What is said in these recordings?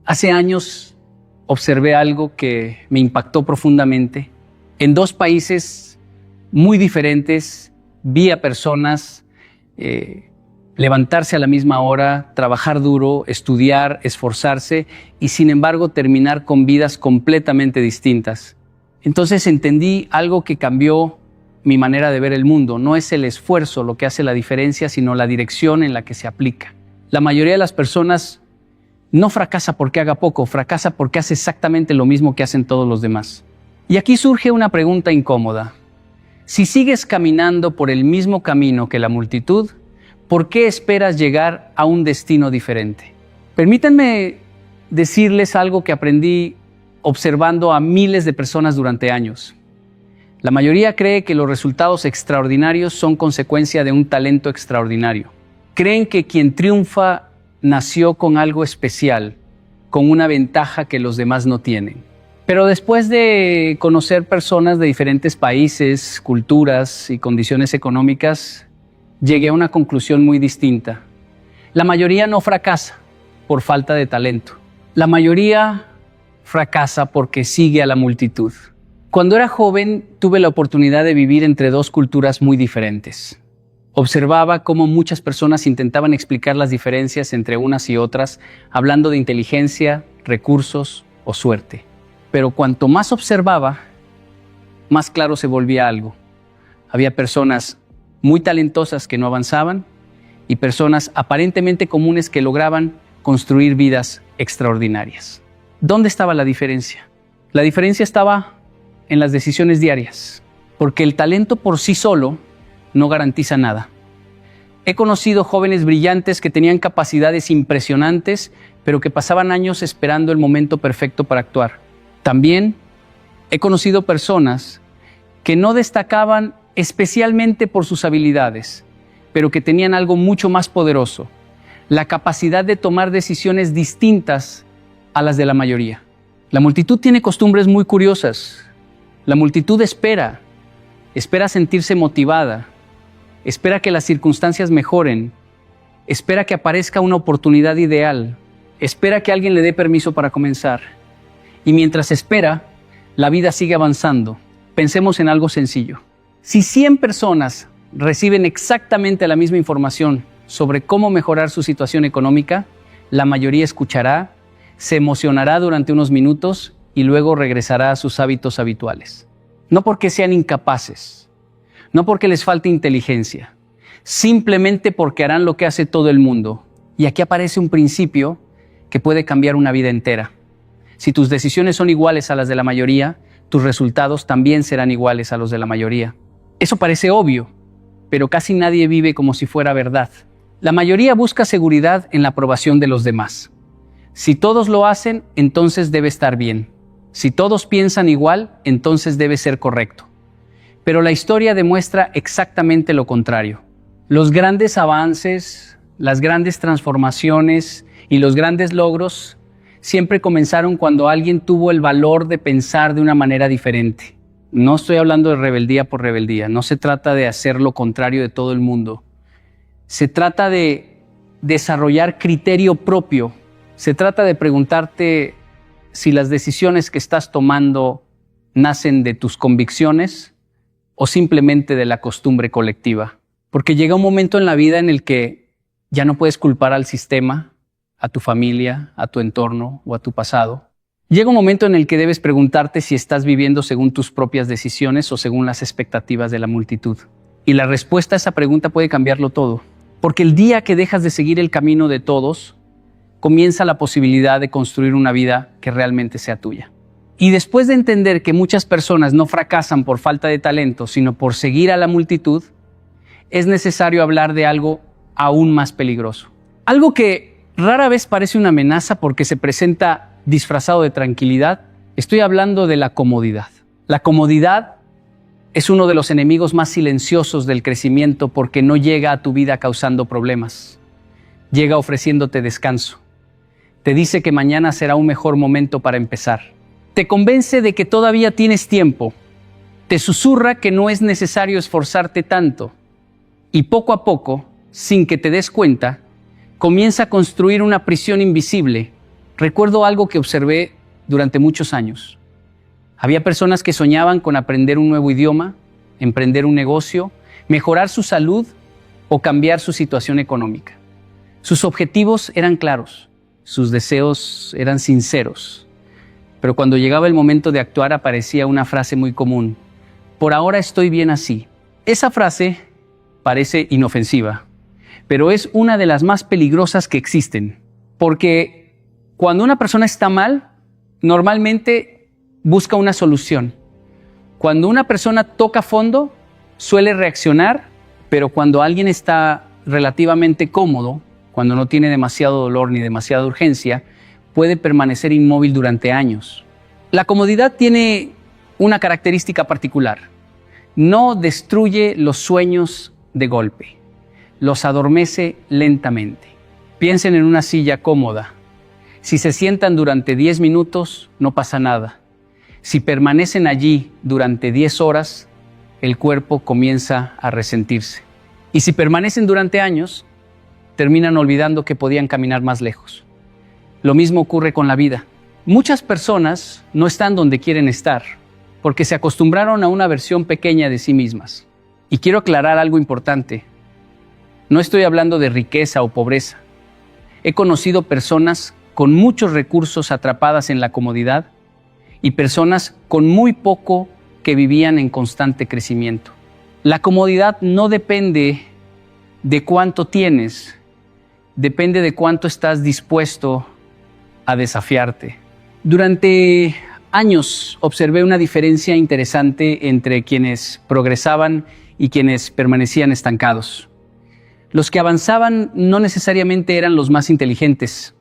Hace años observé algo que me impactó profundamente. En dos países muy diferentes vi a personas levantarse a la misma hora, trabajar duro, estudiar, esforzarse y sin embargo terminar con vidas completamente distintas. Entonces entendí algo que cambió mi manera de ver el mundo. No es el esfuerzo lo que hace la diferencia, sino la dirección en la que se aplica. La mayoría de las personas no fracasa porque haga poco, fracasa porque hace exactamente lo mismo que hacen todos los demás. Y aquí surge una pregunta incómoda. Si sigues caminando por el mismo camino que la multitud, ¿por qué esperas llegar a un destino diferente? Permítanme decirles algo que aprendí observando a miles de personas durante años. La mayoría cree que los resultados extraordinarios son consecuencia de un talento extraordinario. Creen que quien triunfa nació con algo especial, con una ventaja que los demás no tienen. Pero después de conocer personas de diferentes países, culturas y condiciones económicas, llegué a una conclusión muy distinta. La mayoría no fracasa por falta de talento. La mayoría fracasa porque sigue a la multitud. Cuando era joven, tuve la oportunidad de vivir entre dos culturas muy diferentes. Observaba cómo muchas personas intentaban explicar las diferencias entre unas y otras, hablando de inteligencia, recursos o suerte. Pero cuanto más observaba, más claro se volvía algo. Había personas muy talentosas que no avanzaban y personas aparentemente comunes que lograban construir vidas extraordinarias. ¿Dónde estaba la diferencia? La diferencia estaba en las decisiones diarias, porque el talento por sí solo no garantiza nada. He conocido jóvenes brillantes que tenían capacidades impresionantes, pero que pasaban años esperando el momento perfecto para actuar. También he conocido personas que no destacaban especialmente por sus habilidades, pero que tenían algo mucho más poderoso, la capacidad de tomar decisiones distintas a las de la mayoría. La multitud tiene costumbres muy curiosas. La multitud espera sentirse motivada, espera que las circunstancias mejoren, espera que aparezca una oportunidad ideal, espera que alguien le dé permiso para comenzar. Y mientras espera, la vida sigue avanzando. Pensemos en algo sencillo. Si 100 personas reciben exactamente la misma información sobre cómo mejorar su situación económica, la mayoría escuchará, se emocionará durante unos minutos y luego regresará a sus hábitos habituales. No porque sean incapaces, no porque les falte inteligencia, simplemente porque harán lo que hace todo el mundo. Y aquí aparece un principio que puede cambiar una vida entera. Si tus decisiones son iguales a las de la mayoría, tus resultados también serán iguales a los de la mayoría. Eso parece obvio, pero casi nadie vive como si fuera verdad. La mayoría busca seguridad en la aprobación de los demás. Si todos lo hacen, entonces debe estar bien. Si todos piensan igual, entonces debe ser correcto. Pero la historia demuestra exactamente lo contrario. Los grandes avances, las grandes transformaciones y los grandes logros siempre comenzaron cuando alguien tuvo el valor de pensar de una manera diferente. No estoy hablando de rebeldía por rebeldía, no se trata de hacer lo contrario de todo el mundo. Se trata de desarrollar criterio propio. Se trata de preguntarte si las decisiones que estás tomando nacen de tus convicciones o simplemente de la costumbre colectiva. Porque llega un momento en la vida en el que ya no puedes culpar al sistema, a tu familia, a tu entorno o a tu pasado. Llega un momento en el que debes preguntarte si estás viviendo según tus propias decisiones o según las expectativas de la multitud. Y la respuesta a esa pregunta puede cambiarlo todo. Porque el día que dejas de seguir el camino de todos, comienza la posibilidad de construir una vida que realmente sea tuya. Y después de entender que muchas personas no fracasan por falta de talento, sino por seguir a la multitud, es necesario hablar de algo aún más peligroso. Algo que rara vez parece una amenaza porque se presenta disfrazado de tranquilidad. Estoy hablando de la comodidad. La comodidad es uno de los enemigos más silenciosos del crecimiento porque no llega a tu vida causando problemas. Llega ofreciéndote descanso. Te dice que mañana será un mejor momento para empezar. Te convence de que todavía tienes tiempo. Te susurra que no es necesario esforzarte tanto. Y poco a poco, sin que te des cuenta, comienza a construir una prisión invisible, Recuerdo algo que observé durante muchos años. Había personas que soñaban con aprender un nuevo idioma, emprender un negocio, mejorar su salud o cambiar su situación económica. Sus objetivos eran claros, sus deseos eran sinceros. Pero cuando llegaba el momento de actuar aparecía una frase muy común: por ahora estoy bien así. Esa frase parece inofensiva, pero es una de las más peligrosas que existen, porque cuando una persona está mal, normalmente busca una solución. Cuando una persona toca fondo, suele reaccionar, pero cuando alguien está relativamente cómodo, cuando no tiene demasiado dolor ni demasiada urgencia, puede permanecer inmóvil durante años. La comodidad tiene una característica particular. No destruye los sueños de golpe, los adormece lentamente. Piensen en una silla cómoda. Si se sientan durante 10 minutos, no pasa nada. Si permanecen allí durante 10 horas, el cuerpo comienza a resentirse. Y si permanecen durante años, terminan olvidando que podían caminar más lejos. Lo mismo ocurre con la vida. Muchas personas no están donde quieren estar, porque se acostumbraron a una versión pequeña de sí mismas. Y quiero aclarar algo importante. No estoy hablando de riqueza o pobreza. He conocido personas con muchos recursos atrapadas en la comodidad y personas con muy poco que vivían en constante crecimiento. La comodidad no depende de cuánto tienes, depende de cuánto estás dispuesto a desafiarte. Durante años observé una diferencia interesante entre quienes progresaban y quienes permanecían estancados. Los que avanzaban no necesariamente eran los más inteligentes,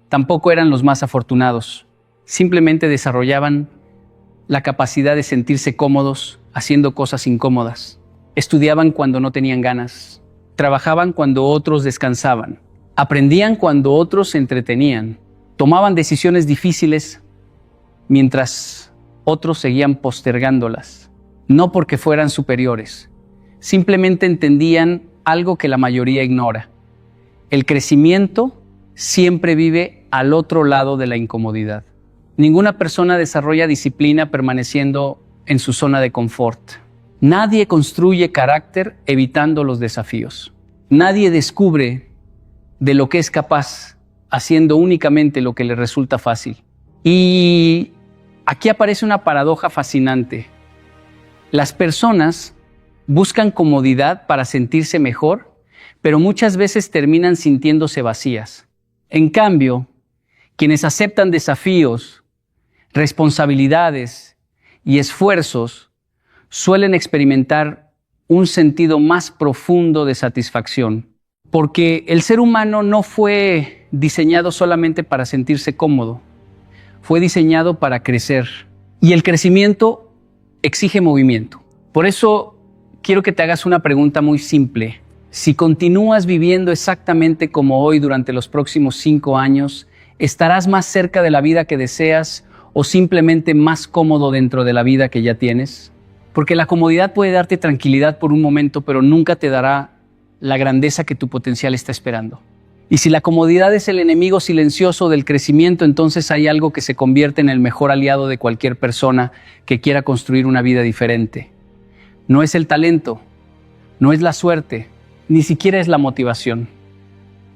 tampoco eran los más afortunados. Simplemente desarrollaban la capacidad de sentirse cómodos haciendo cosas incómodas. Estudiaban cuando no tenían ganas, trabajaban cuando otros descansaban, aprendían cuando otros se entretenían, tomaban decisiones difíciles mientras otros seguían postergándolas, no porque fueran superiores, simplemente entendían algo que la mayoría ignora. El crecimiento siempre vive al otro lado de la incomodidad. Ninguna persona desarrolla disciplina permaneciendo en su zona de confort. Nadie construye carácter evitando los desafíos. Nadie descubre de lo que es capaz haciendo únicamente lo que le resulta fácil. Y aquí aparece una paradoja fascinante. Las personas buscan comodidad para sentirse mejor, pero muchas veces terminan sintiéndose vacías. En cambio, quienes aceptan desafíos, responsabilidades y esfuerzos suelen experimentar un sentido más profundo de satisfacción, porque el ser humano no fue diseñado solamente para sentirse cómodo, fue diseñado para crecer. Y el crecimiento exige movimiento. Por eso quiero que te hagas una pregunta muy simple. Si continúas viviendo exactamente como hoy durante los próximos 5 años, ¿estarás más cerca de la vida que deseas o simplemente más cómodo dentro de la vida que ya tienes? Porque la comodidad puede darte tranquilidad por un momento, pero nunca te dará la grandeza que tu potencial está esperando. Y si la comodidad es el enemigo silencioso del crecimiento, entonces hay algo que se convierte en el mejor aliado de cualquier persona que quiera construir una vida diferente. No es el talento, no es la suerte, ni siquiera es la motivación.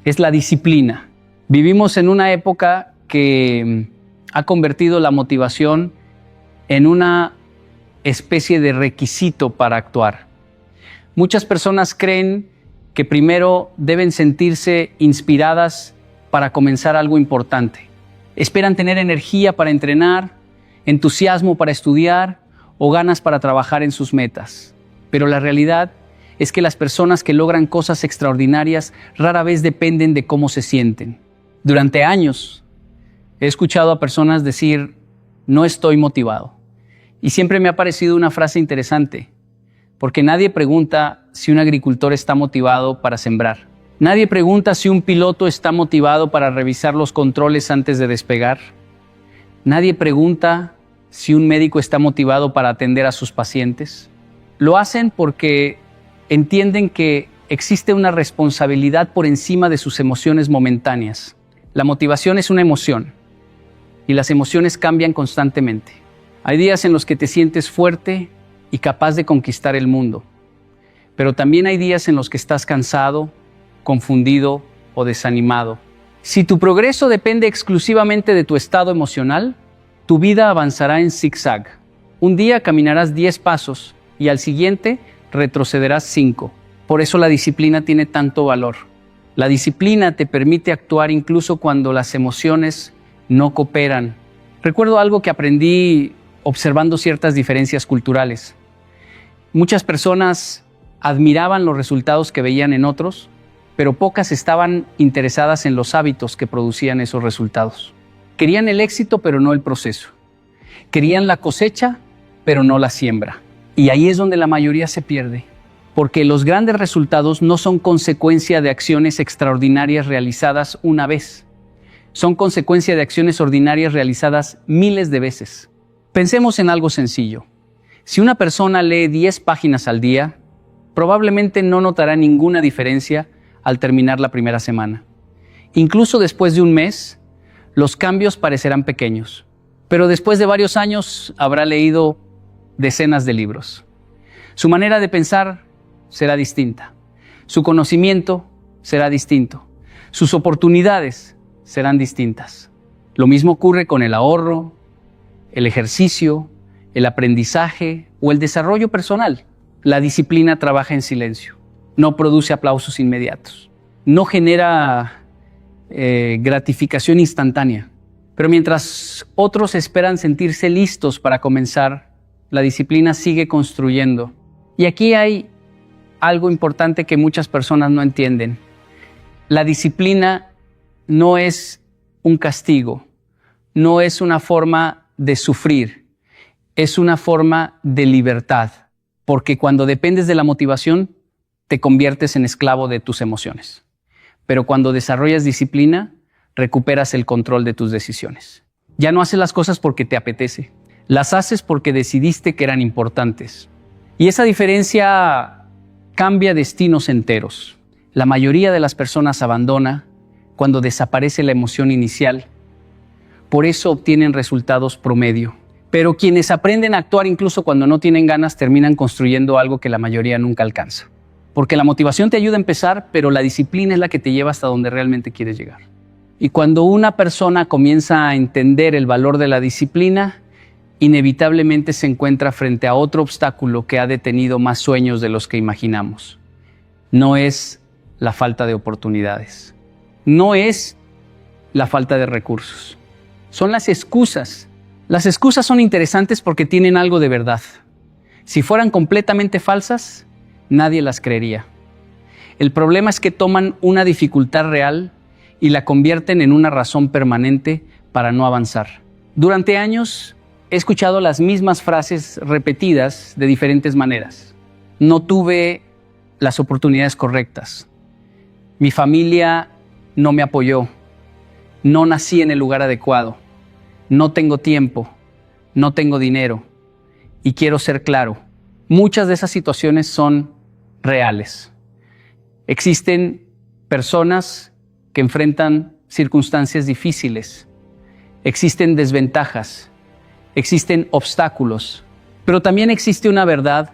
Es la disciplina. Vivimos en una época que ha convertido la motivación en una especie de requisito para actuar. Muchas personas creen que primero deben sentirse inspiradas para comenzar algo importante. Esperan tener energía para entrenar, entusiasmo para estudiar o ganas para trabajar en sus metas. Pero la realidad es que las personas que logran cosas extraordinarias rara vez dependen de cómo se sienten. Durante años he escuchado a personas decir, no estoy motivado. Y siempre me ha parecido una frase interesante, porque nadie pregunta si un agricultor está motivado para sembrar. Nadie pregunta si un piloto está motivado para revisar los controles antes de despegar. Nadie pregunta si un médico está motivado para atender a sus pacientes. Lo hacen porque entienden que existe una responsabilidad por encima de sus emociones momentáneas. La motivación es una emoción, y las emociones cambian constantemente. Hay días en los que te sientes fuerte y capaz de conquistar el mundo, pero también hay días en los que estás cansado, confundido o desanimado. Si tu progreso depende exclusivamente de tu estado emocional, tu vida avanzará en zigzag. Un día caminarás 10 pasos y al siguiente retrocederás 5. Por eso la disciplina tiene tanto valor. La disciplina te permite actuar incluso cuando las emociones no cooperan. Recuerdo algo que aprendí observando ciertas diferencias culturales. Muchas personas admiraban los resultados que veían en otros, pero pocas estaban interesadas en los hábitos que producían esos resultados. Querían el éxito, pero no el proceso. Querían la cosecha, pero no la siembra. Y ahí es donde la mayoría se pierde, porque los grandes resultados no son consecuencia de acciones extraordinarias realizadas una vez. Son consecuencia de acciones ordinarias realizadas miles de veces. Pensemos en algo sencillo. Si una persona lee 10 páginas al día, probablemente no notará ninguna diferencia al terminar la primera semana. Incluso después de un mes, los cambios parecerán pequeños, pero después de varios años habrá leído decenas de libros. Su manera de pensar será distinta. Su conocimiento será distinto. Sus oportunidades serán distintas. Lo mismo ocurre con el ahorro, el ejercicio, el aprendizaje o el desarrollo personal. La disciplina trabaja en silencio. No produce aplausos inmediatos. No genera gratificación instantánea. Pero mientras otros esperan sentirse listos para comenzar, la disciplina sigue construyendo. Y aquí hay algo importante que muchas personas no entienden. La disciplina no es un castigo, no es una forma de sufrir, es una forma de libertad. Porque cuando dependes de la motivación, te conviertes en esclavo de tus emociones. Pero cuando desarrollas disciplina, recuperas el control de tus decisiones. Ya no haces las cosas porque te apetece, las haces porque decidiste que eran importantes. Y esa diferencia cambia destinos enteros. La mayoría de las personas abandona cuando desaparece la emoción inicial. Por eso obtienen resultados promedio. Pero quienes aprenden a actuar incluso cuando no tienen ganas terminan construyendo algo que la mayoría nunca alcanza. Porque la motivación te ayuda a empezar, pero la disciplina es la que te lleva hasta donde realmente quieres llegar. Y cuando una persona comienza a entender el valor de la disciplina, inevitablemente se encuentra frente a otro obstáculo que ha detenido más sueños de los que imaginamos. No es la falta de oportunidades. No es la falta de recursos. Son las excusas. Las excusas son interesantes porque tienen algo de verdad. Si fueran completamente falsas, nadie las creería. El problema es que toman una dificultad real y la convierten en una razón permanente para no avanzar. Durante años he escuchado las mismas frases repetidas de diferentes maneras. No tuve las oportunidades correctas. Mi familia no me apoyó. No nací en el lugar adecuado. No tengo tiempo. No tengo dinero. Y quiero ser claro, muchas de esas situaciones son reales. Existen personas que enfrentan circunstancias difíciles. Existen desventajas. Existen obstáculos. Pero también existe una verdad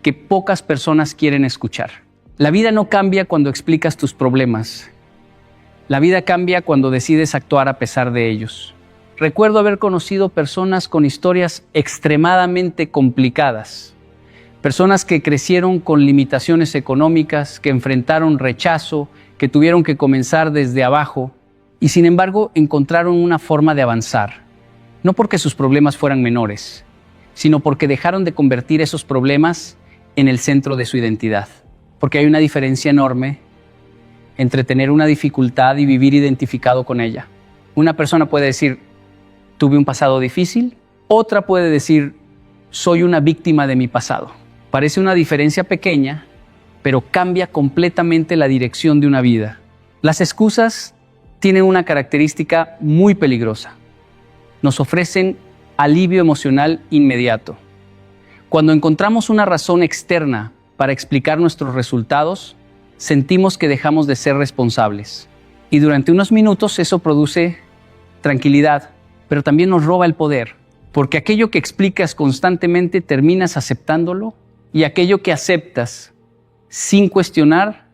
que pocas personas quieren escuchar. La vida no cambia cuando explicas tus problemas. La vida cambia cuando decides actuar a pesar de ellos. Recuerdo haber conocido personas con historias extremadamente complicadas. Personas que crecieron con limitaciones económicas, que enfrentaron rechazo, que tuvieron que comenzar desde abajo y sin embargo encontraron una forma de avanzar. No porque sus problemas fueran menores, sino porque dejaron de convertir esos problemas en el centro de su identidad. Porque hay una diferencia enorme entre tener una dificultad y vivir identificado con ella. Una persona puede decir, tuve un pasado difícil. Otra puede decir, soy una víctima de mi pasado. Parece una diferencia pequeña, pero cambia completamente la dirección de una vida. Las excusas tienen una característica muy peligrosa. Nos ofrecen alivio emocional inmediato. Cuando encontramos una razón externa para explicar nuestros resultados, sentimos que dejamos de ser responsables. Y durante unos minutos eso produce tranquilidad, pero también nos roba el poder, porque aquello que explicas constantemente terminas aceptándolo y aquello que aceptas sin cuestionar,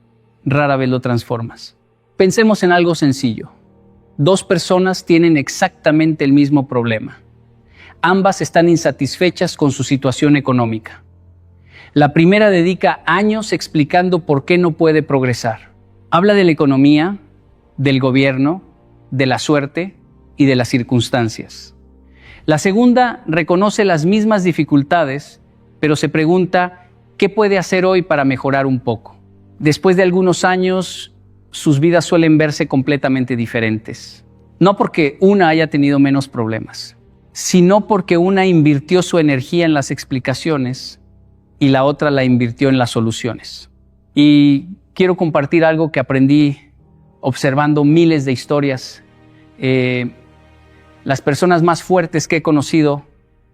rara vez lo transformas. Pensemos en algo sencillo. Dos personas tienen exactamente el mismo problema. Ambas están insatisfechas con su situación económica. La primera dedica años explicando por qué no puede progresar. Habla de la economía, del gobierno, de la suerte y de las circunstancias. La segunda reconoce las mismas dificultades, pero se pregunta qué puede hacer hoy para mejorar un poco. Después de algunos años, sus vidas suelen verse completamente diferentes. No porque una haya tenido menos problemas, sino porque una invirtió su energía en las explicaciones y la otra la invirtió en las soluciones. Y quiero compartir algo que aprendí observando miles de historias. Las personas más fuertes que he conocido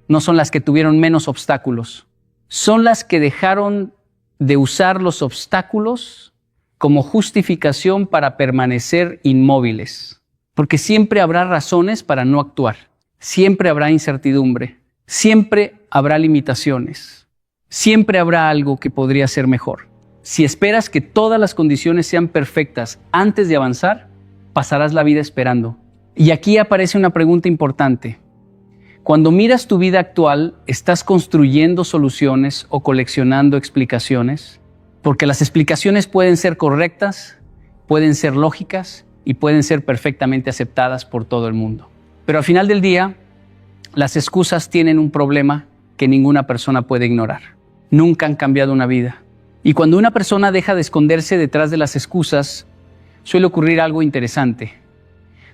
no son las que tuvieron menos obstáculos, son las que dejaron de usar los obstáculos como justificación para permanecer inmóviles. Porque siempre habrá razones para no actuar, siempre habrá incertidumbre, siempre habrá limitaciones, siempre habrá algo que podría ser mejor. Si esperas que todas las condiciones sean perfectas antes de avanzar, pasarás la vida esperando. Y aquí aparece una pregunta importante. Cuando miras tu vida actual, ¿estás construyendo soluciones o coleccionando explicaciones? Porque las explicaciones pueden ser correctas, pueden ser lógicas y pueden ser perfectamente aceptadas por todo el mundo. Pero al final del día, las excusas tienen un problema que ninguna persona puede ignorar. Nunca han cambiado una vida. Y cuando una persona deja de esconderse detrás de las excusas, suele ocurrir algo interesante.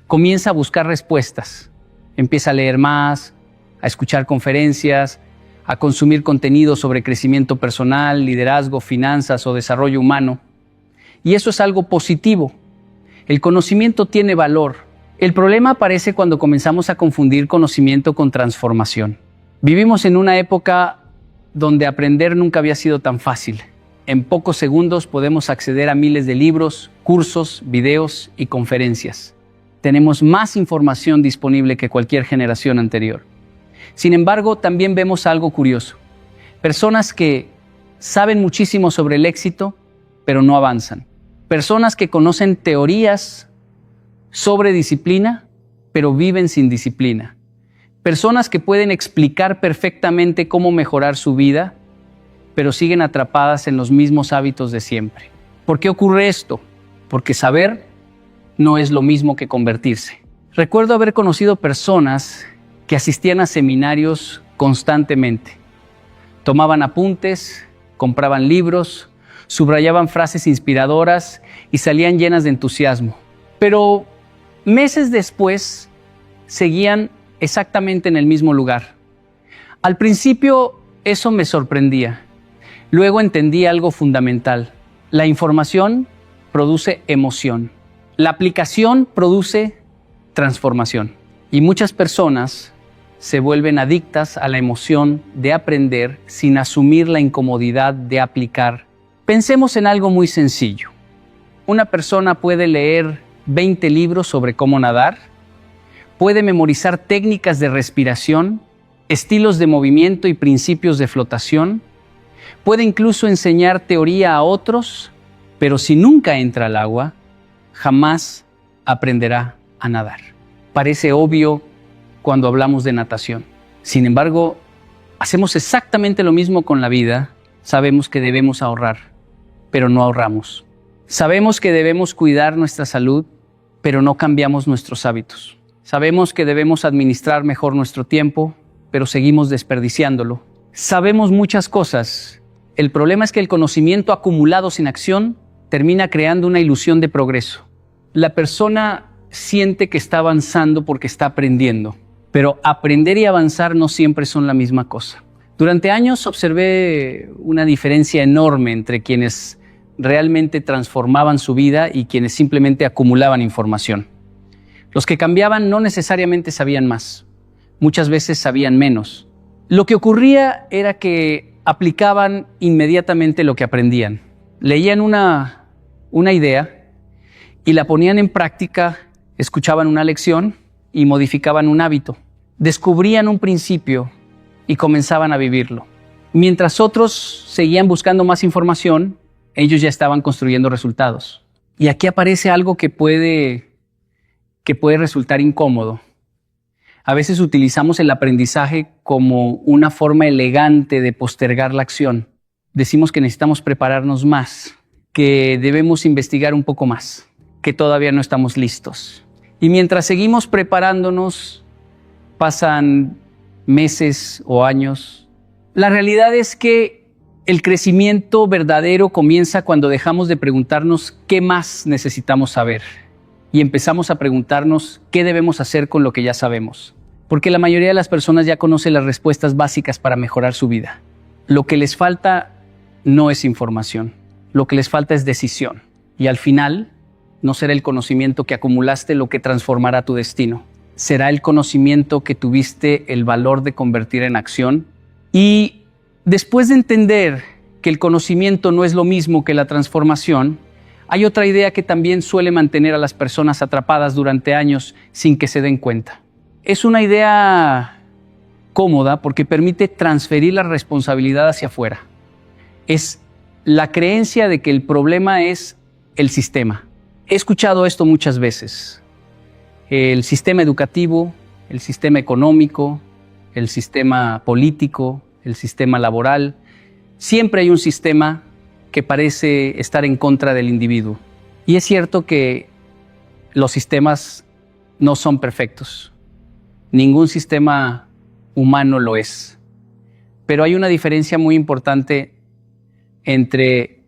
Comienza a buscar respuestas. Empieza a leer más, a escuchar conferencias, a consumir contenido sobre crecimiento personal, liderazgo, finanzas o desarrollo humano. Y eso es algo positivo. El conocimiento tiene valor. El problema aparece cuando comenzamos a confundir conocimiento con transformación. Vivimos en una época donde aprender nunca había sido tan fácil. En pocos segundos podemos acceder a miles de libros, cursos, videos y conferencias. Tenemos más información disponible que cualquier generación anterior. Sin embargo, también vemos algo curioso. Personas que saben muchísimo sobre el éxito, pero no avanzan. Personas que conocen teorías sobre disciplina, pero viven sin disciplina. Personas que pueden explicar perfectamente cómo mejorar su vida, pero siguen atrapadas en los mismos hábitos de siempre. ¿Por qué ocurre esto? Porque saber no es lo mismo que convertirse. Recuerdo haber conocido personas que asistían a seminarios constantemente. Tomaban apuntes, compraban libros, subrayaban frases inspiradoras y salían llenas de entusiasmo. Pero meses después seguían exactamente en el mismo lugar. Al principio eso me sorprendía. Luego entendí algo fundamental. La información produce emoción. La aplicación produce transformación. Y muchas personas se vuelven adictas a la emoción de aprender sin asumir la incomodidad de aplicar. Pensemos en algo muy sencillo. Una persona puede leer 20 libros sobre cómo nadar, puede memorizar técnicas de respiración, estilos de movimiento y principios de flotación, puede incluso enseñar teoría a otros, pero si nunca entra al agua, jamás aprenderá a nadar. Parece obvio cuando hablamos de natación. Sin embargo, hacemos exactamente lo mismo con la vida. Sabemos que debemos ahorrar, pero no ahorramos. Sabemos que debemos cuidar nuestra salud, pero no cambiamos nuestros hábitos. Sabemos que debemos administrar mejor nuestro tiempo, pero seguimos desperdiciándolo. Sabemos muchas cosas. El problema es que el conocimiento acumulado sin acción termina creando una ilusión de progreso. La persona siente que está avanzando porque está aprendiendo, pero aprender y avanzar no siempre son la misma cosa. Durante años observé una diferencia enorme entre quienes realmente transformaban su vida y quienes simplemente acumulaban información. Los que cambiaban no necesariamente sabían más, muchas veces sabían menos. Lo que ocurría era que aplicaban inmediatamente lo que aprendían. Leían una idea y la ponían en práctica, escuchaban una lección y modificaban un hábito. descubrían un principio y comenzaban a vivirlo. Mientras otros seguían buscando más información, ellos ya estaban construyendo resultados. Y aquí aparece algo que puede resultar incómodo. A veces utilizamos el aprendizaje como una forma elegante de postergar la acción. Decimos que necesitamos prepararnos más, que debemos investigar un poco más, que todavía no estamos listos. Y mientras seguimos preparándonos, pasan meses o años. La realidad es que el crecimiento verdadero comienza cuando dejamos de preguntarnos qué más necesitamos saber y empezamos a preguntarnos qué debemos hacer con lo que ya sabemos. Porque la mayoría de las personas ya conocen las respuestas básicas para mejorar su vida. Lo que les falta no es información, lo que les falta es decisión. Y al final, no será el conocimiento que acumulaste lo que transformará tu destino. Será el conocimiento que tuviste el valor de convertir en acción. Y después de entender que el conocimiento no es lo mismo que la transformación, hay otra idea que también suele mantener a las personas atrapadas durante años sin que se den cuenta. Es una idea cómoda porque permite transferir la responsabilidad hacia afuera. Es la creencia de que el problema es el sistema. He escuchado esto muchas veces. El sistema educativo, el sistema económico, el sistema político, el sistema laboral. Siempre hay un sistema que parece estar en contra del individuo. Y es cierto que los sistemas no son perfectos. Ningún sistema humano lo es. Pero hay una diferencia muy importante entre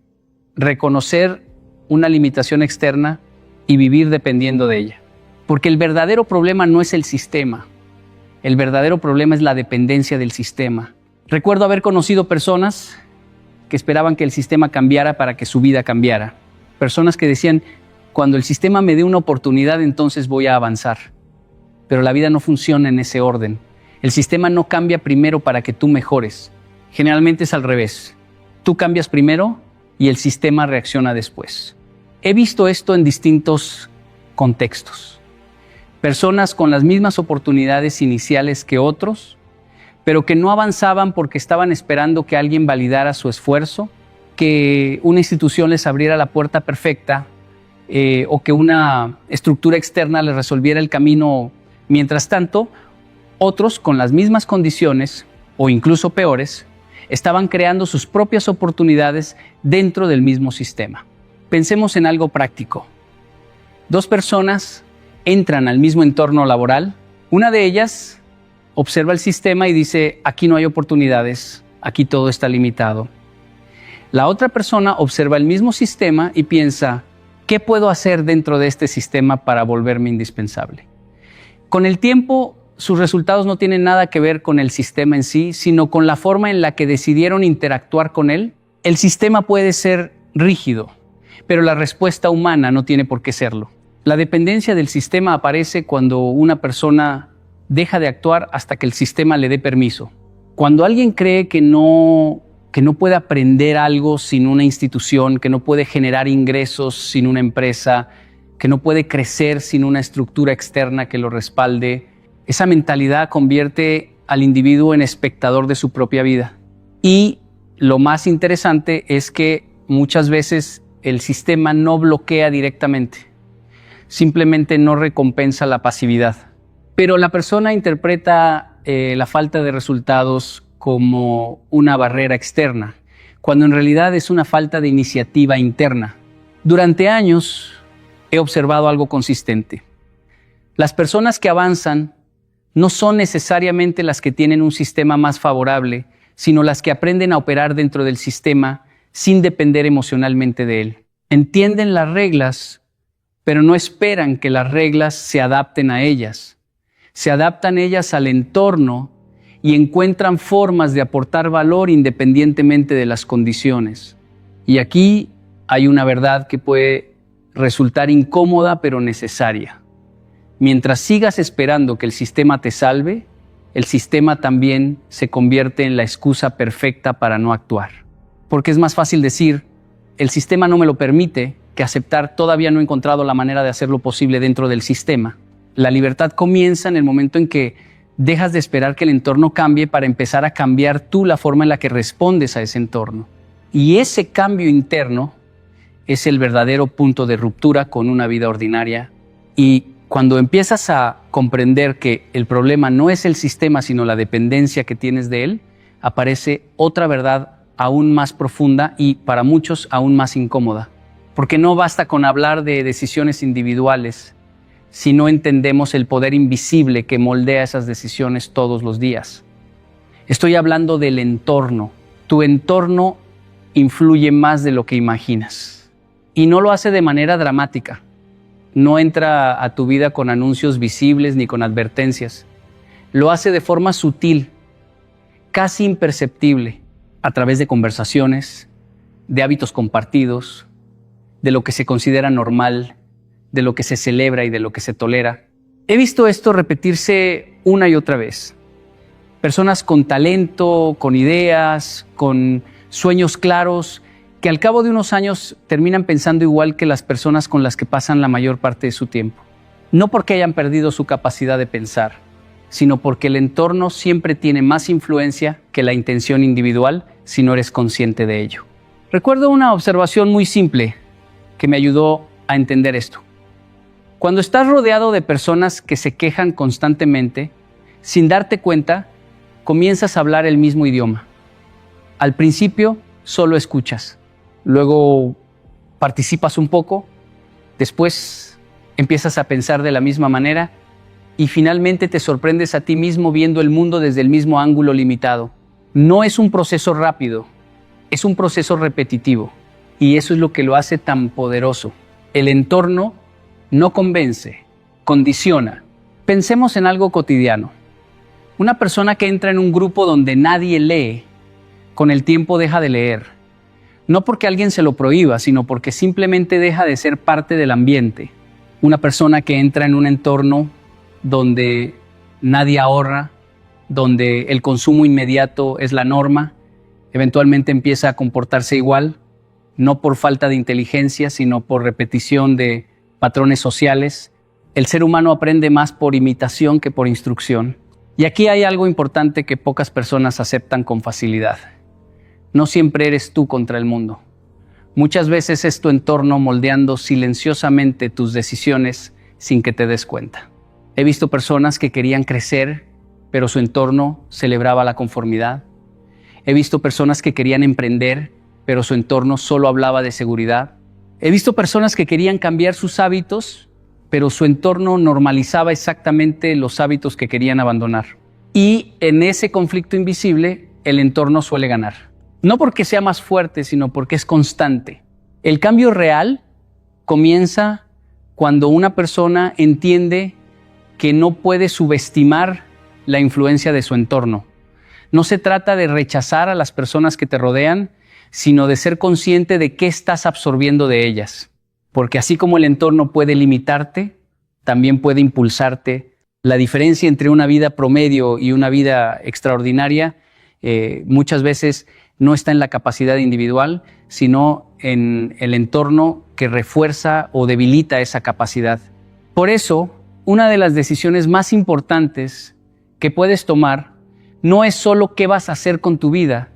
reconocer una limitación externa y vivir dependiendo de ella. Porque el verdadero problema no es el sistema. El verdadero problema es la dependencia del sistema. Recuerdo haber conocido personas que esperaban que el sistema cambiara para que su vida cambiara. Personas que decían, cuando el sistema me dé una oportunidad, entonces voy a avanzar. Pero la vida no funciona en ese orden. El sistema no cambia primero para que tú mejores. Generalmente es al revés. Tú cambias primero y el sistema reacciona después. He visto esto en distintos contextos. Personas con las mismas oportunidades iniciales que otros, pero que no avanzaban porque estaban esperando que alguien validara su esfuerzo, que una institución les abriera la puerta perfecta o que una estructura externa les resolviera el camino. Mientras tanto, otros con las mismas condiciones o incluso peores, estaban creando sus propias oportunidades dentro del mismo sistema. Pensemos en algo práctico. Dos personas entran al mismo entorno laboral. Una de ellas observa el sistema y dice, aquí no hay oportunidades, aquí todo está limitado. La otra persona observa el mismo sistema y piensa, ¿qué puedo hacer dentro de este sistema para volverme indispensable? Con el tiempo, sus resultados no tienen nada que ver con el sistema en sí, sino con la forma en la que decidieron interactuar con él. El sistema puede ser rígido, pero la respuesta humana no tiene por qué serlo. La dependencia del sistema aparece cuando una persona deja de actuar hasta que el sistema le dé permiso. Cuando alguien cree que no puede aprender algo sin una institución, que no puede generar ingresos sin una empresa, que no puede crecer sin una estructura externa que lo respalde, esa mentalidad convierte al individuo en espectador de su propia vida. Y lo más interesante es que muchas veces el sistema no bloquea directamente, simplemente no recompensa la pasividad. Pero la persona interpreta la falta de resultados como una barrera externa, cuando en realidad es una falta de iniciativa interna. Durante años he observado algo consistente. Las personas que avanzan no son necesariamente las que tienen un sistema más favorable, sino las que aprenden a operar dentro del sistema sin depender emocionalmente de él. Entienden las reglas, pero no esperan que las reglas se adapten a ellas. Se adaptan ellas al entorno y encuentran formas de aportar valor independientemente de las condiciones. Y aquí hay una verdad que puede resultar incómoda pero necesaria. Mientras sigas esperando que el sistema te salve, el sistema también se convierte en la excusa perfecta para no actuar. Porque es más fácil decir, el sistema no me lo permite, que aceptar todavía no he encontrado la manera de hacerlo posible dentro del sistema. La libertad comienza en el momento en que dejas de esperar que el entorno cambie para empezar a cambiar tú la forma en la que respondes a ese entorno. Y ese cambio interno es el verdadero punto de ruptura con una vida ordinaria. Y cuando empiezas a comprender que el problema no es el sistema, sino la dependencia que tienes de él, aparece otra verdad aún más profunda y para muchos aún más incómoda. Porque no basta con hablar de decisiones individuales si no entendemos el poder invisible que moldea esas decisiones todos los días. Estoy hablando del entorno. Tu entorno influye más de lo que imaginas. Y no lo hace de manera dramática. No entra a tu vida con anuncios visibles ni con advertencias. Lo hace de forma sutil, casi imperceptible, a través de conversaciones, de hábitos compartidos, de lo que se considera normal, de lo que se celebra y de lo que se tolera. He visto esto repetirse una y otra vez. Personas con talento, con ideas, con sueños claros, que al cabo de unos años terminan pensando igual que las personas con las que pasan la mayor parte de su tiempo. No porque hayan perdido su capacidad de pensar, sino porque el entorno siempre tiene más influencia que la intención individual si no eres consciente de ello. Recuerdo una observación muy simple que me ayudó a entender esto. Cuando estás rodeado de personas que se quejan constantemente, sin darte cuenta, comienzas a hablar el mismo idioma. Al principio, solo escuchas. Luego participas un poco, después empiezas a pensar de la misma manera y finalmente te sorprendes a ti mismo viendo el mundo desde el mismo ángulo limitado. No es un proceso rápido, es un proceso repetitivo y eso es lo que lo hace tan poderoso. El entorno no convence, condiciona. Pensemos en algo cotidiano. Una persona que entra en un grupo donde nadie lee, con el tiempo deja de leer. No porque alguien se lo prohíba, sino porque simplemente deja de ser parte del ambiente. Una persona que entra en un entorno donde nadie ahorra, donde el consumo inmediato es la norma, eventualmente empieza a comportarse igual, no por falta de inteligencia, sino por repetición de patrones sociales. El ser humano aprende más por imitación que por instrucción. Y aquí hay algo importante que pocas personas aceptan con facilidad. No siempre eres tú contra el mundo. Muchas veces es tu entorno moldeando silenciosamente tus decisiones sin que te des cuenta. He visto personas que querían crecer, pero su entorno celebraba la conformidad. He visto personas que querían emprender, pero su entorno solo hablaba de seguridad. He visto personas que querían cambiar sus hábitos, pero su entorno normalizaba exactamente los hábitos que querían abandonar. Y en ese conflicto invisible, el entorno suele ganar. No porque sea más fuerte, sino porque es constante. El cambio real comienza cuando una persona entiende que no puede subestimar la influencia de su entorno. No se trata de rechazar a las personas que te rodean, sino de ser consciente de qué estás absorbiendo de ellas. Porque así como el entorno puede limitarte, también puede impulsarte. La diferencia entre una vida promedio y una vida extraordinaria muchas veces no está en la capacidad individual, sino en el entorno que refuerza o debilita esa capacidad. Por eso, una de las decisiones más importantes que puedes tomar no es solo qué vas a hacer con tu vida,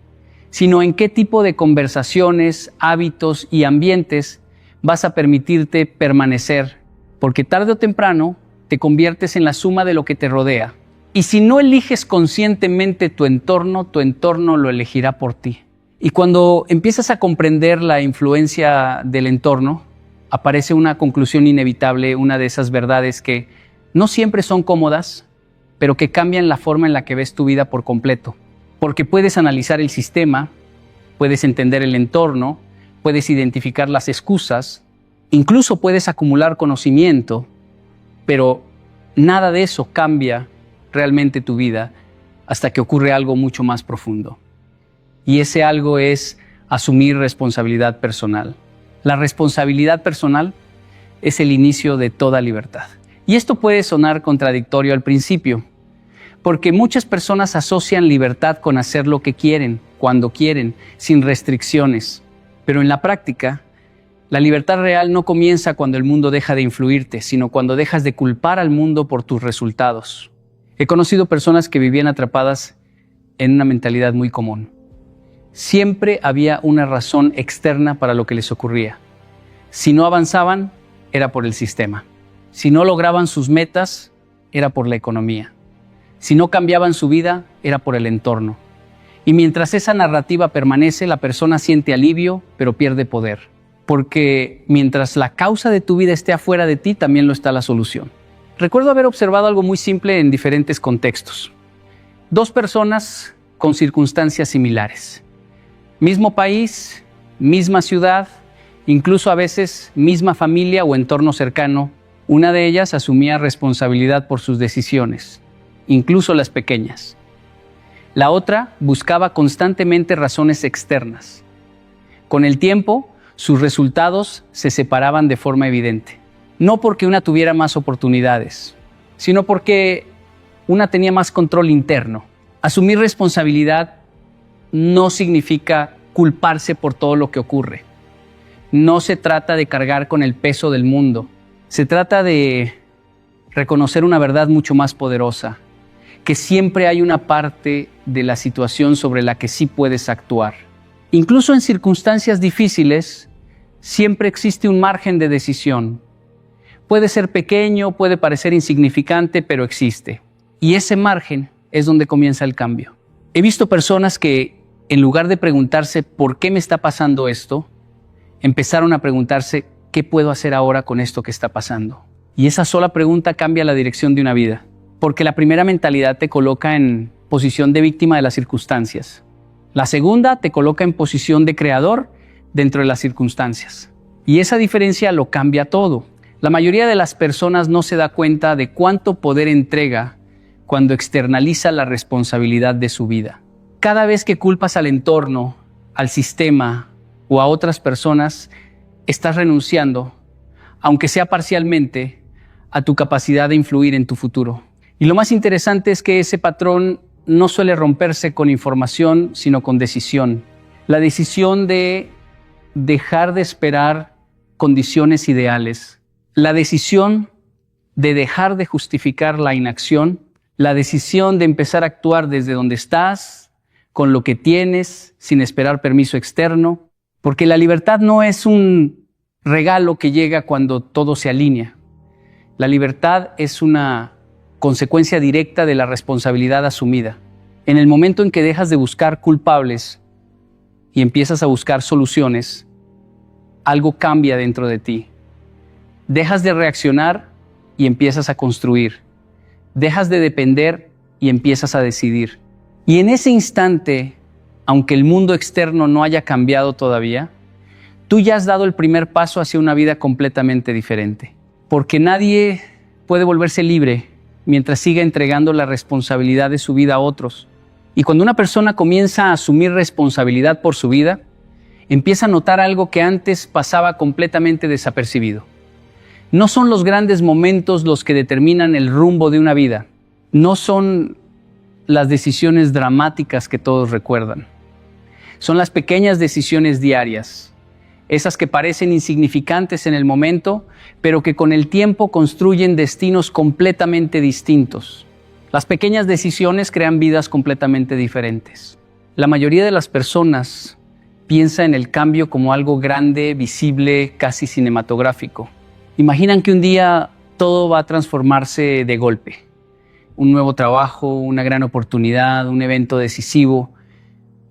sino en qué tipo de conversaciones, hábitos y ambientes vas a permitirte permanecer, porque tarde o temprano te conviertes en la suma de lo que te rodea. Y si no eliges conscientemente tu entorno lo elegirá por ti. Y cuando empiezas a comprender la influencia del entorno, aparece una conclusión inevitable, una de esas verdades que no siempre son cómodas, pero que cambian la forma en la que ves tu vida por completo. Porque puedes analizar el sistema, puedes entender el entorno, puedes identificar las excusas, incluso puedes acumular conocimiento, pero nada de eso cambia realmente tu vida hasta que ocurre algo mucho más profundo. Y ese algo es asumir responsabilidad personal. La responsabilidad personal es el inicio de toda libertad. Y esto puede sonar contradictorio al principio, porque muchas personas asocian libertad con hacer lo que quieren, cuando quieren, sin restricciones. Pero en la práctica, la libertad real no comienza cuando el mundo deja de influirte, sino cuando dejas de culpar al mundo por tus resultados. He conocido personas que vivían atrapadas en una mentalidad muy común. Siempre había una razón externa para lo que les ocurría. Si no avanzaban, era por el sistema. Si no lograban sus metas, era por la economía. Si no cambiaban su vida, era por el entorno. Y mientras esa narrativa permanece, la persona siente alivio, pero pierde poder. Porque mientras la causa de tu vida esté afuera de ti, también lo está la solución. Recuerdo haber observado algo muy simple en diferentes contextos. Dos personas con circunstancias similares. Mismo país, misma ciudad, incluso a veces misma familia o entorno cercano. Una de ellas asumía responsabilidad por sus decisiones, incluso las pequeñas. La otra buscaba constantemente razones externas. Con el tiempo, sus resultados se separaban de forma evidente. No porque una tuviera más oportunidades, sino porque una tenía más control interno. Asumir responsabilidad no significa culparse por todo lo que ocurre. No se trata de cargar con el peso del mundo. Se trata de reconocer una verdad mucho más poderosa, que siempre hay una parte de la situación sobre la que sí puedes actuar. Incluso en circunstancias difíciles, siempre existe un margen de decisión. Puede ser pequeño, puede parecer insignificante, pero existe. Y ese margen es donde comienza el cambio. He visto personas que, en lugar de preguntarse ¿por qué me está pasando esto?, empezaron a preguntarse ¿qué puedo hacer ahora con esto que está pasando? Y esa sola pregunta cambia la dirección de una vida. Porque la primera mentalidad te coloca en posición de víctima de las circunstancias. La segunda te coloca en posición de creador dentro de las circunstancias. Y esa diferencia lo cambia todo. La mayoría de las personas no se da cuenta de cuánto poder entrega cuando externaliza la responsabilidad de su vida. Cada vez que culpas al entorno, al sistema o a otras personas, estás renunciando, aunque sea parcialmente, a tu capacidad de influir en tu futuro. Y lo más interesante es que ese patrón no suele romperse con información, sino con decisión. La decisión de dejar de esperar condiciones ideales. La decisión de dejar de justificar la inacción. La decisión de empezar a actuar desde donde estás, con lo que tienes, sin esperar permiso externo. Porque la libertad no es un regalo que llega cuando todo se alinea. La libertad es una consecuencia directa de la responsabilidad asumida. En el momento en que dejas de buscar culpables y empiezas a buscar soluciones, algo cambia dentro de ti. Dejas de reaccionar y empiezas a construir. Dejas de depender y empiezas a decidir. Y en ese instante, aunque el mundo externo no haya cambiado todavía, tú ya has dado el primer paso hacia una vida completamente diferente. Porque nadie puede volverse libre mientras siga entregando la responsabilidad de su vida a otros. Y cuando una persona comienza a asumir responsabilidad por su vida, empieza a notar algo que antes pasaba completamente desapercibido. No son los grandes momentos los que determinan el rumbo de una vida. No son las decisiones dramáticas que todos recuerdan. Son las pequeñas decisiones diarias. Esas que parecen insignificantes en el momento, pero que con el tiempo construyen destinos completamente distintos. Las pequeñas decisiones crean vidas completamente diferentes. La mayoría de las personas piensa en el cambio como algo grande, visible, casi cinematográfico. Imaginan que un día todo va a transformarse de golpe. Un nuevo trabajo, una gran oportunidad, un evento decisivo.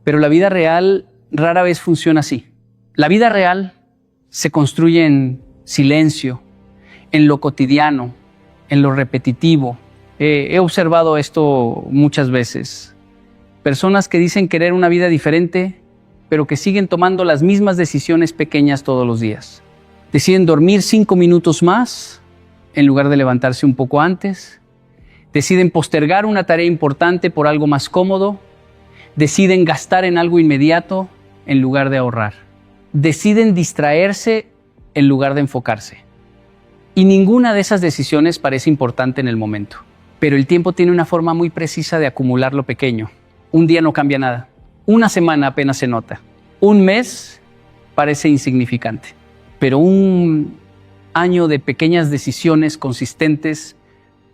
Pero la vida real rara vez funciona así. La vida real se construye en silencio, en lo cotidiano, en lo repetitivo. He observado esto muchas veces. Personas que dicen querer una vida diferente, pero que siguen tomando las mismas decisiones pequeñas todos los días. Deciden dormir 5 minutos más en lugar de levantarse un poco antes. Deciden postergar una tarea importante por algo más cómodo. Deciden gastar en algo inmediato en lugar de ahorrar. Deciden distraerse en lugar de enfocarse. Y ninguna de esas decisiones parece importante en el momento. Pero el tiempo tiene una forma muy precisa de acumular lo pequeño. Un día no cambia nada. Una semana apenas se nota. Un mes parece insignificante. Pero un año de pequeñas decisiones consistentes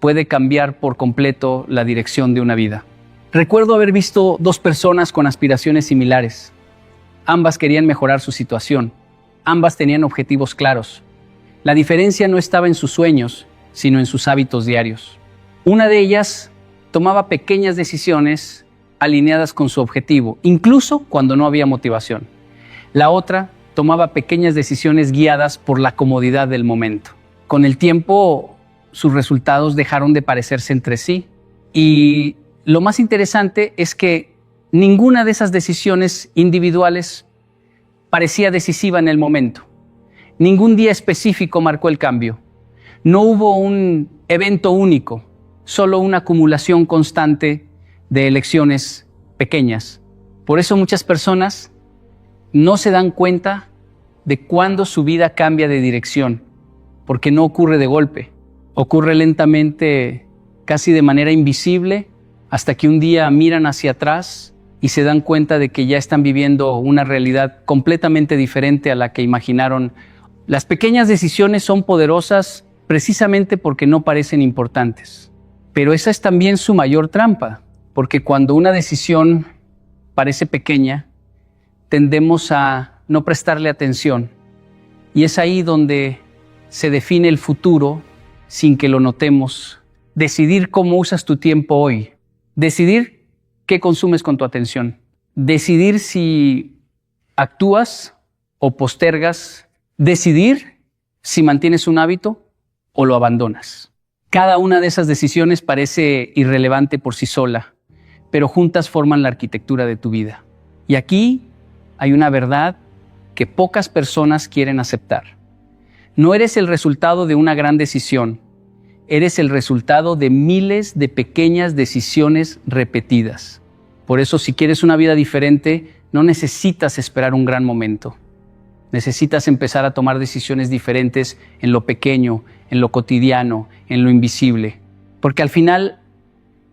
puede cambiar por completo la dirección de una vida. Recuerdo haber visto dos personas con aspiraciones similares. Ambas querían mejorar su situación. Ambas tenían objetivos claros. La diferencia no estaba en sus sueños, sino en sus hábitos diarios. Una de ellas tomaba pequeñas decisiones alineadas con su objetivo, incluso cuando no había motivación. La otra tomaba pequeñas decisiones guiadas por la comodidad del momento. Con el tiempo, sus resultados dejaron de parecerse entre sí. Y lo más interesante es que ninguna de esas decisiones individuales parecía decisiva en el momento. Ningún día específico marcó el cambio. No hubo un evento único, solo una acumulación constante de elecciones pequeñas. Por eso muchas personas no se dan cuenta de cuándo su vida cambia de dirección, porque no ocurre de golpe. Ocurre lentamente, casi de manera invisible, hasta que un día miran hacia atrás y se dan cuenta de que ya están viviendo una realidad completamente diferente a la que imaginaron. Las pequeñas decisiones son poderosas precisamente porque no parecen importantes. Pero esa es también su mayor trampa, porque cuando una decisión parece pequeña, tendemos a no prestarle atención. Y es ahí donde se define el futuro sin que lo notemos. Decidir cómo usas tu tiempo hoy. Decidir qué consumes con tu atención. Decidir si actúas o postergas. Decidir si mantienes un hábito o lo abandonas. Cada una de esas decisiones parece irrelevante por sí sola, pero juntas forman la arquitectura de tu vida. Y aquí hay una verdad que pocas personas quieren aceptar. No eres el resultado de una gran decisión, eres el resultado de miles de pequeñas decisiones repetidas. Por eso, si quieres una vida diferente, no necesitas esperar un gran momento. Necesitas empezar a tomar decisiones diferentes en lo pequeño, en lo cotidiano, en lo invisible. Porque al final,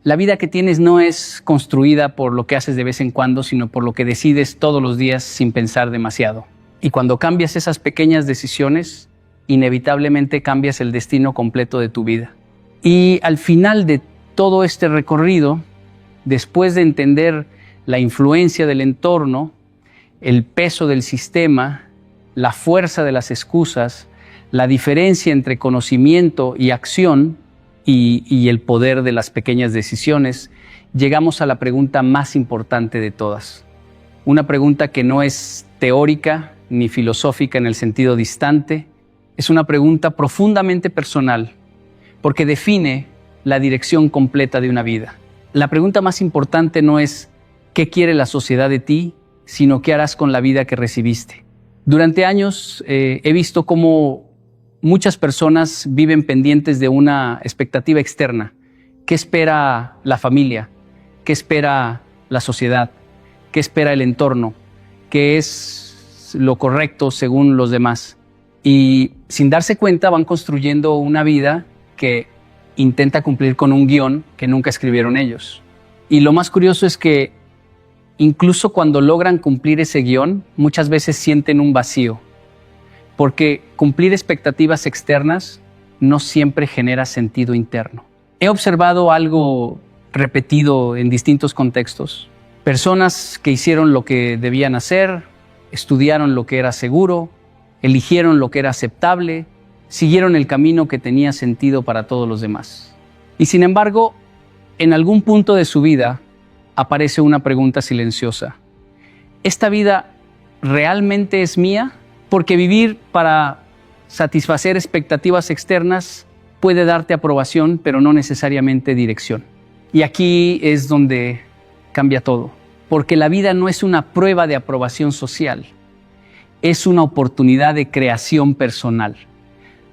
la vida que tienes no es construida por lo que haces de vez en cuando, sino por lo que decides todos los días sin pensar demasiado. Y cuando cambias esas pequeñas decisiones, inevitablemente cambias el destino completo de tu vida. Y al final de todo este recorrido, después de entender la influencia del entorno, el peso del sistema, la fuerza de las excusas, la diferencia entre conocimiento y acción y el poder de las pequeñas decisiones, llegamos a la pregunta más importante de todas. Una pregunta que no es teórica ni filosófica en el sentido distante, es una pregunta profundamente personal, porque define la dirección completa de una vida. La pregunta más importante no es ¿qué quiere la sociedad de ti?, sino ¿qué harás con la vida que recibiste? Durante años he visto cómo muchas personas viven pendientes de una expectativa externa. ¿Qué espera la familia? ¿Qué espera la sociedad? ¿Qué espera el entorno? ¿Qué es lo correcto según los demás? Y sin darse cuenta van construyendo una vida que intenta cumplir con un guión que nunca escribieron ellos. Y lo más curioso es que incluso cuando logran cumplir ese guión, muchas veces sienten un vacío, porque cumplir expectativas externas no siempre genera sentido interno. He observado algo repetido en distintos contextos. Personas que hicieron lo que debían hacer, estudiaron lo que era seguro, eligieron lo que era aceptable, siguieron el camino que tenía sentido para todos los demás. Y sin embargo, en algún punto de su vida aparece una pregunta silenciosa. ¿Esta vida realmente es mía? Porque vivir para satisfacer expectativas externas puede darte aprobación, pero no necesariamente dirección. Y aquí es donde cambia todo, porque la vida no es una prueba de aprobación social, es una oportunidad de creación personal.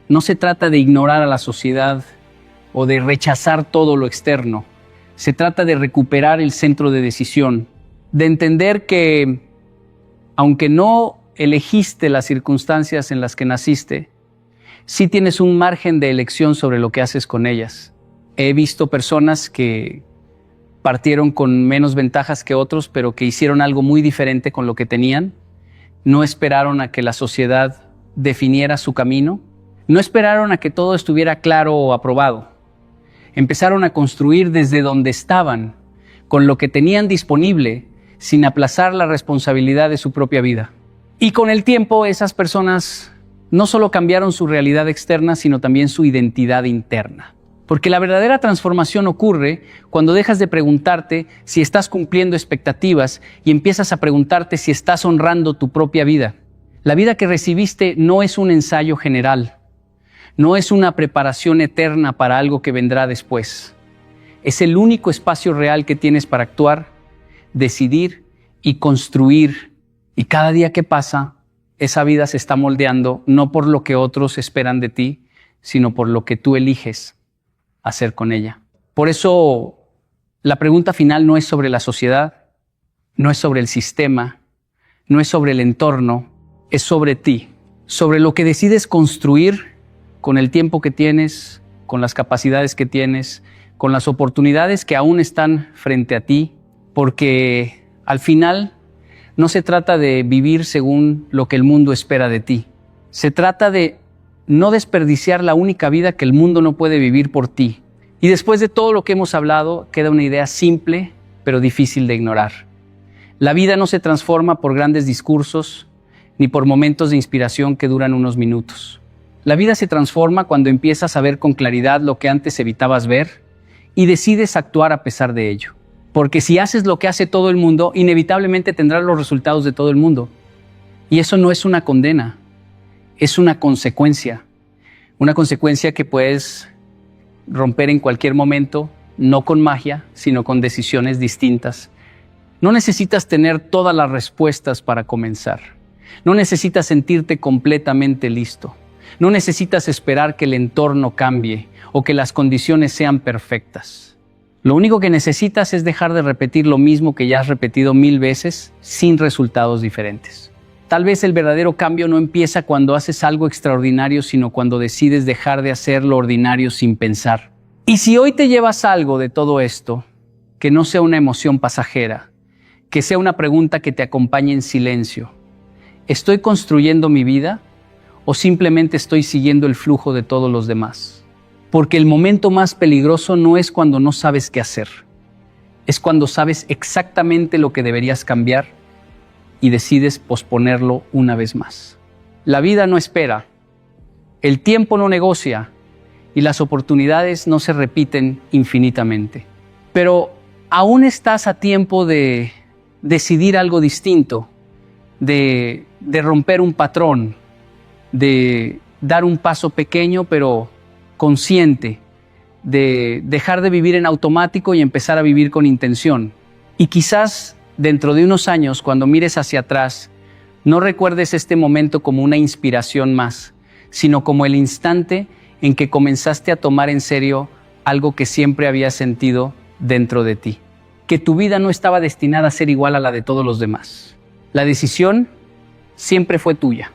No se trata de ignorar a la sociedad o de rechazar todo lo externo. Se trata de recuperar el centro de decisión, de entender que, aunque no elegiste las circunstancias en las que naciste, sí tienes un margen de elección sobre lo que haces con ellas. He visto personas que partieron con menos ventajas que otros, pero que hicieron algo muy diferente con lo que tenían. No esperaron a que la sociedad definiera su camino. No esperaron a que todo estuviera claro o aprobado. Empezaron a construir desde donde estaban, con lo que tenían disponible, sin aplazar la responsabilidad de su propia vida. Y con el tiempo, esas personas no solo cambiaron su realidad externa, sino también su identidad interna. Porque la verdadera transformación ocurre cuando dejas de preguntarte si estás cumpliendo expectativas y empiezas a preguntarte si estás honrando tu propia vida. La vida que recibiste no es un ensayo general, no es una preparación eterna para algo que vendrá después. Es el único espacio real que tienes para actuar, decidir y construir. Y cada día que pasa, esa vida se está moldeando no por lo que otros esperan de ti, sino por lo que tú eliges hacer con ella. Por eso, la pregunta final no es sobre la sociedad, no es sobre el sistema, no es sobre el entorno, es sobre ti, sobre lo que decides construir con el tiempo que tienes, con las capacidades que tienes, con las oportunidades que aún están frente a ti, porque al final no se trata de vivir según lo que el mundo espera de ti. Se trata de no desperdiciar la única vida que el mundo no puede vivir por ti. Y después de todo lo que hemos hablado, queda una idea simple, pero difícil de ignorar. La vida no se transforma por grandes discursos, ni por momentos de inspiración que duran unos minutos. La vida se transforma cuando empiezas a ver con claridad lo que antes evitabas ver y decides actuar a pesar de ello. Porque si haces lo que hace todo el mundo, inevitablemente tendrás los resultados de todo el mundo. Y eso no es una condena, es una consecuencia. Una consecuencia que puedes romper en cualquier momento, no con magia, sino con decisiones distintas. No necesitas tener todas las respuestas para comenzar. No necesitas sentirte completamente listo. No necesitas esperar que el entorno cambie o que las condiciones sean perfectas. Lo único que necesitas es dejar de repetir lo mismo que ya has repetido 1000 veces sin resultados diferentes. Tal vez el verdadero cambio no empieza cuando haces algo extraordinario, sino cuando decides dejar de hacer lo ordinario sin pensar. Y si hoy te llevas algo de todo esto, que no sea una emoción pasajera, que sea una pregunta que te acompañe en silencio. ¿Estoy construyendo mi vida o simplemente estoy siguiendo el flujo de todos los demás? Porque el momento más peligroso no es cuando no sabes qué hacer. Es cuando sabes exactamente lo que deberías cambiar y decides posponerlo una vez más. La vida no espera, el tiempo no negocia y las oportunidades no se repiten infinitamente. Pero aún estás a tiempo de decidir algo distinto, de romper un patrón, de dar un paso pequeño pero consciente, de dejar de vivir en automático y empezar a vivir con intención. Y quizás dentro de unos años, cuando mires hacia atrás, no recuerdes este momento como una inspiración más, sino como el instante en que comenzaste a tomar en serio algo que siempre habías sentido dentro de ti, que tu vida no estaba destinada a ser igual a la de todos los demás. La decisión siempre fue tuya.